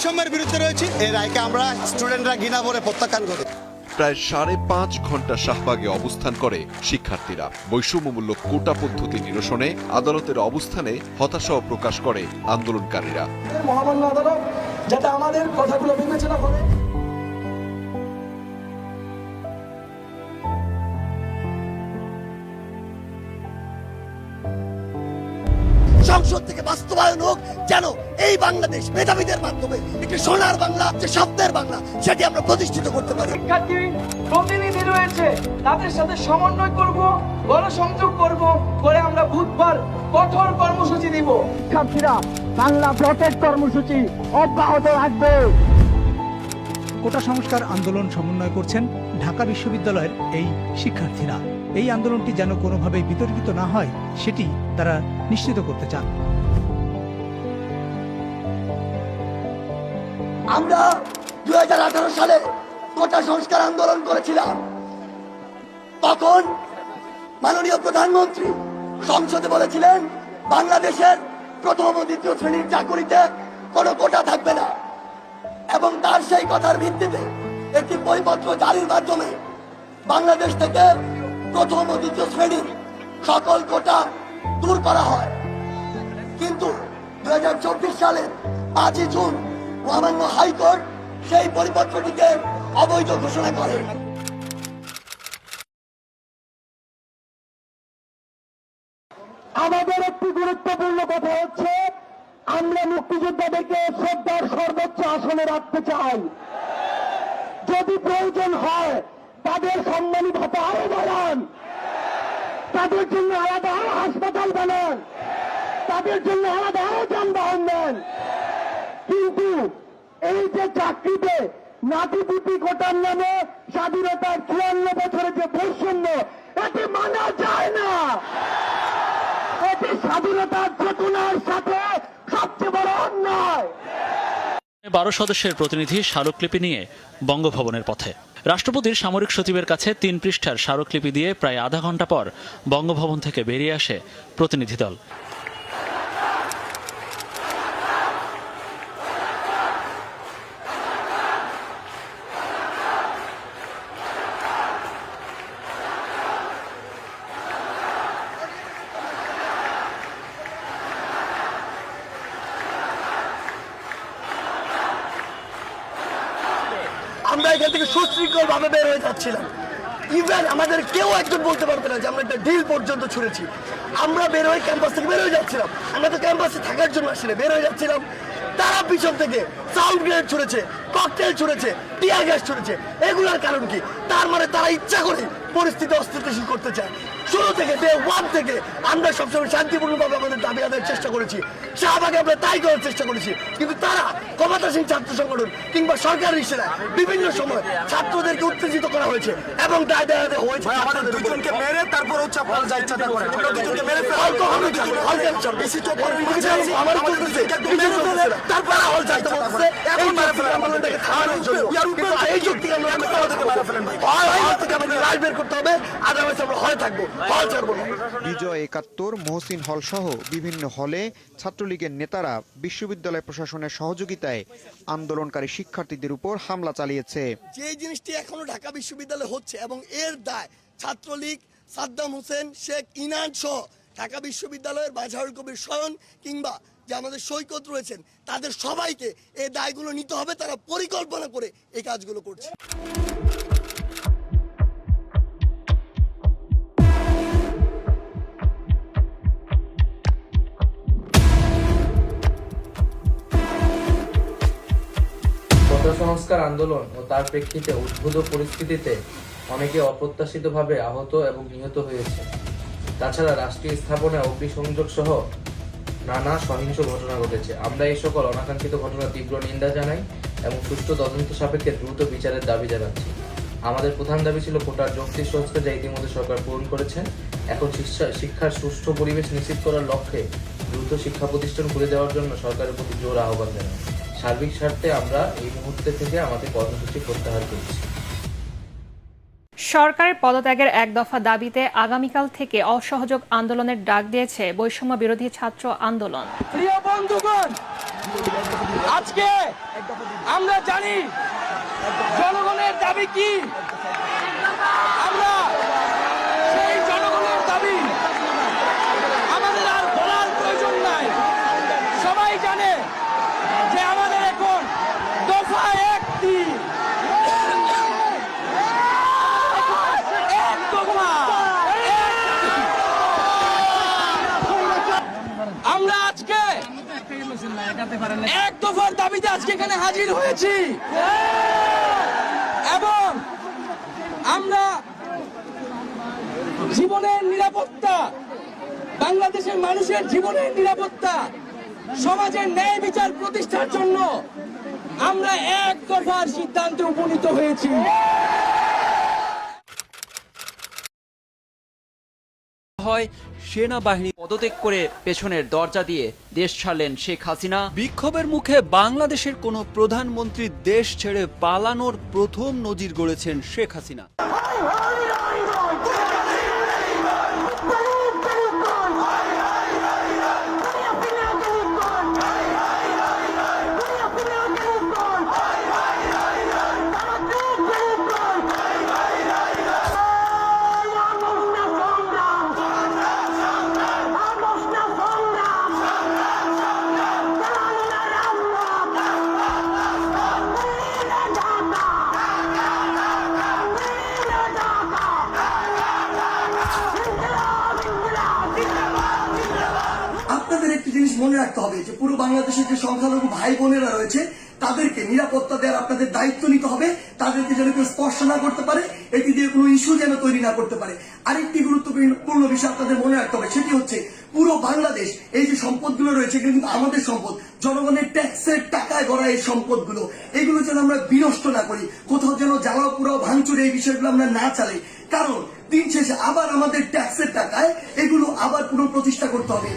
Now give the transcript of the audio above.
বৈষম্যের বিরুদ্ধে রয়েছি। এই রায়কে আমরা স্টুডেন্টরা ঘৃণা ভরে প্রত্যাখ্যান করি। প্রায় 5.5 ঘন্টা শাহবাগে অবস্থান করে শিক্ষার্থীরা। বৈষম্যমূলক কোটা পদ্ধতি নিরসনে আদালতের অবস্থানে হতাশাও প্রকাশ করে আন্দোলনকারীরা। মহামান্য আদালত যাতে আমাদের কথাগুলো বিবেচনা করে। সংসদ থেকে বাস্তবায়ন হোক, যেন এই বাংলাদেশ মেধাবীদের মাধ্যমে একটি সোনার বাংলা, যে স্বপ্নের বাংলা, সেটি আমরা প্রতিষ্ঠিত করতে পারি। শিক্ষার্থী প্রতিনিধি রয়েছে, তাদের সাথে সমন্বয় করব, গণসংযোগ করব, করে আমরা বুধবার কঠোর কর্মসূচি দিব। শিক্ষার্থীরা বাংলা প্রটেক্ট কর্মসূচি অব্যাহত রাখবে। কোটা সংস্কার আন্দোলন সমন্বয় করছেন ঢাকা বিশ্ববিদ্যালয়ের এই শিক্ষার্থীরা। এই আন্দোলনটি যেন কোনোভাবেই বিতর্কিত না হয় সেটি তারা নিশ্চিত করতে চান। আমরা 2018 সালে কোটা সংস্কার আন্দোলন করেছিলাম। তখন মাননীয় প্রধানমন্ত্রী সংসদে বলেছিলেন বাংলাদেশের প্রথম ও দ্বিতীয় শ্রেণীর চাকরিতে কোনো কোটা থাকবে না, এবং তার সেই কথার ভিত্তিতে একটি বইপত্র জারির মাধ্যমে বাংলাদেশ থেকে প্রথম ও দ্বিতীয় শ্রেণীর সকল কোটা দূর করা হয়। কিন্তু 2024 সালের 5 জুন মহামান্য হাইকোর্ট সেই পরিপত্রটিকে অবৈধ ঘোষণা করে। আমাদের একটি গুরুত্বপূর্ণ কথা হচ্ছে, আমরা মুক্তিযোদ্ধাদেরকে শ্রদ্ধার সর্বোচ্চ আসনে রাখতে চাই। যদি প্রয়োজন হয় তাদের সম্মানী ভাতা আরো বাড়ান, তাদের জন্য আলাদা আরো হাসপাতাল বানান, তাদের জন্য আলাদা আরো যানবাহন দেন। কিন্তু এই যে চাকরিতে নাতিপুতি কোটার নামে স্বাধীনতার 54 বছরের যে বৈষম্য, এটি মানা যায় না। এটি স্বাধীনতার চেতনার সাথে সবচেয়ে বড় অন্যায়। 12 সদস্যের প্রতিনিধি স্মারকলিপি নিয়ে বঙ্গভবনের পথে। রাষ্ট্রপতির সামরিক সচিবের কাছে 3 পৃষ্ঠার স্মারকলিপি দিয়ে প্রায় আধা ঘন্টা পর বঙ্গভবন থেকে বেরিয়ে আসে প্রতিনিধি দল। আমরা এখান থেকে সুশৃঙ্খল ভাবে বের হয়ে যাচ্ছিলাম। ইভেন আমাদের কেউ একজন বলতে পারবে না যে আমরা একটা ডিল পর্যন্ত ছুঁড়েছি। আমরা বের হয়ে ক্যাম্পাস থেকে বের হয়ে যাচ্ছিলাম। আমরা তো ক্যাম্পাসে থাকার জন্য আসলে বের হয়ে যাচ্ছিলাম। তারা পিছন থেকে সাউন্ড গ্রেনেড ছুঁড়েছে, ককটেল ছুঁড়েছে, টিয়ার গ্যাস ছুঁড়েছে। এগুলোর কারণ কি? তার মানে তারা ইচ্ছা করে পরিস্থিতি অস্থিতিশীল করতে চায়। শুরু থেকে ডে 1 থেকে আমরা সবসময় শান্তিপূর্ণভাবে আমাদের দাবি আদায়ের চেষ্টা করেছি। শাহবাগে আমরা তাই করার চেষ্টা করেছি। কিন্তু তারা ক্ষমতাসীন ছাত্র সংগঠন কিংবা সরকারি ইশারায় বিভিন্ন সময় ছাত্রদেরকে উত্তেজিত করা হয়েছে এবং দায় দায় হয়েছে। আমাদের দুজনকে মেরে তারপর হচ্ছে আপনারা যা ইচ্ছা তা করেন। আমরা দুজনকে মেরে তারপর হল চাইতে বলছে এখন আমাদেরকে খাওয়ানোর জন্য। এই যুক্তি আমরা আমাদের রায় বের করতে হবে, আদারওয়াইজ আমরা হলে থাকবো, হল ছাড়বো না। বিজয় 71, মহসিন হল সহ বিভিন্ন হলে ছাত্রলীগের নেতারা বিশ্ববিদ্যালয় প্রশাসনের সহযোগিতায় আন্দোলনকারী শিক্ষার্থীদের উপর হামলা চালিয়েছে। যে জিনিসটি এখনো ঢাকা বিশ্ববিদ্যালয়ে হচ্ছে এবং এর দায় ছাত্রলীগ, সাদ্দাম হোসেন, শেখ ইনান সহ ঢাকা বিশ্ববিদ্যালয়ের বাজারুল কবির স্বয়ন কিংবা যে আমাদের সৈকত রয়েছেন, তাদের সবাইকে এই দায়গুলো নিতে হবে। তারা পরিকল্পনা করে এই কাজগুলো করছে। কোটা সংস্কার আন্দোলন ও তার প্রেক্ষিতে উদ্ভূত পরিস্থিতিতে অনেকে অপ্রত্যাশিতভাবে আহত এবং নিহত হয়েছে। তাছাড়া রাষ্ট্রীয় স্থাপনায় অগ্নিসংযোগ সহ নানা সহিংস ঘটনা ঘটেছে। আমরা এই সকল অনাকাঙ্ক্ষিত ঘটনার তীব্র নিন্দা জানাই এবং সুষ্ঠু তদন্ত সাপেক্ষে দ্রুত বিচারের দাবি জানাচ্ছি। আমাদের প্রধান দাবি ছিল কোটার যৌক্তিক সংস্কার, যা ইতিমধ্যে সরকার পূরণ করেছে। এখন শিক্ষার সুষ্ঠু পরিবেশ নিশ্চিত করার লক্ষ্যে দ্রুত শিক্ষা প্রতিষ্ঠান খুলে দেওয়ার জন্য সরকারের প্রতি জোর আহ্বান জানাই। সার্বিক স্বার্থে আমরা এই মুহূর্তে থেকে আমাদের কর্মসূচি প্রত্যাহার করছি। সরকারের পদত্যাগের এক দফা দাবিতে আগামীকাল থেকে অসহযোগ আন্দোলনের ডাক দিয়েছে বৈষম্য বিরোধী ছাত্র আন্দোলন। প্রিয় বন্ধুগণ, আজকে আমরা জানি জনগণের দাবি কি। আমরা সেই জনগণের দাবি আমাদের আর বলার প্রয়োজন নাই। সবাই জানে যে আমাদের এখন দফা একটি, আমরা আজকে এক দফার দাবিতে আজকে এখানে হাজির হয়েছি এবং আমরা জীবনের নিরাপত্তা, বাংলাদেশের মানুষের জীবনের নিরাপত্তা, সমাজের ন্যায় বিচার প্রতিষ্ঠার জন্য আমরা এক দফার সিদ্ধান্তে উপনীত হয়েছি। হয় সেনাবাহিনী পদত্যাগ করে পেছনের দরজা দিয়ে দেশ ছাড়লেন শেখ হাসিনা। বিক্ষোভের মুখে বাংলাদেশের কোনো প্রধানমন্ত্রী দেশ ছেড়ে পালানোর প্রথম নজির গড়েছেন শেখ হাসিনা। আপনাদের একটি জিনিস মনে রাখতে হবে যে পুরো বাংলাদেশের যে সংখ্যালঘু ভাই বোনেরা রয়েছে তাদেরকে নিরাপত্তা দেওয়ার আপনাদের দায়িত্ব নিতে হবে। তাদেরকে যেন কেউ স্পর্শ না করতে পারে, এটি দিয়ে কোনো ইস্যু যেন তৈরি না করতে পারে। আরেকটি গুরুত্বপূর্ণ বিষয় আপনাদের মনে রাখতে হবে, সেটি হচ্ছে পুরো বাংলাদেশ এই যে সম্পদগুলো রয়েছে এগুলো কিন্তু আমাদের সম্পদ, জনগণের ট্যাক্সের টাকায় গড়া এই সম্পদগুলো, এগুলো যেন আমরা বিনষ্ট না করি, কোথাও যেন জ্বালাও পুরাও ভাঙচুরে এই বিষয়গুলো আমরা না চালাই। কারণ দিন শেষে আবার আমাদের ট্যাক্সের টাকায় এগুলো আবার পুনঃপ্রতিষ্ঠা করতে হবে।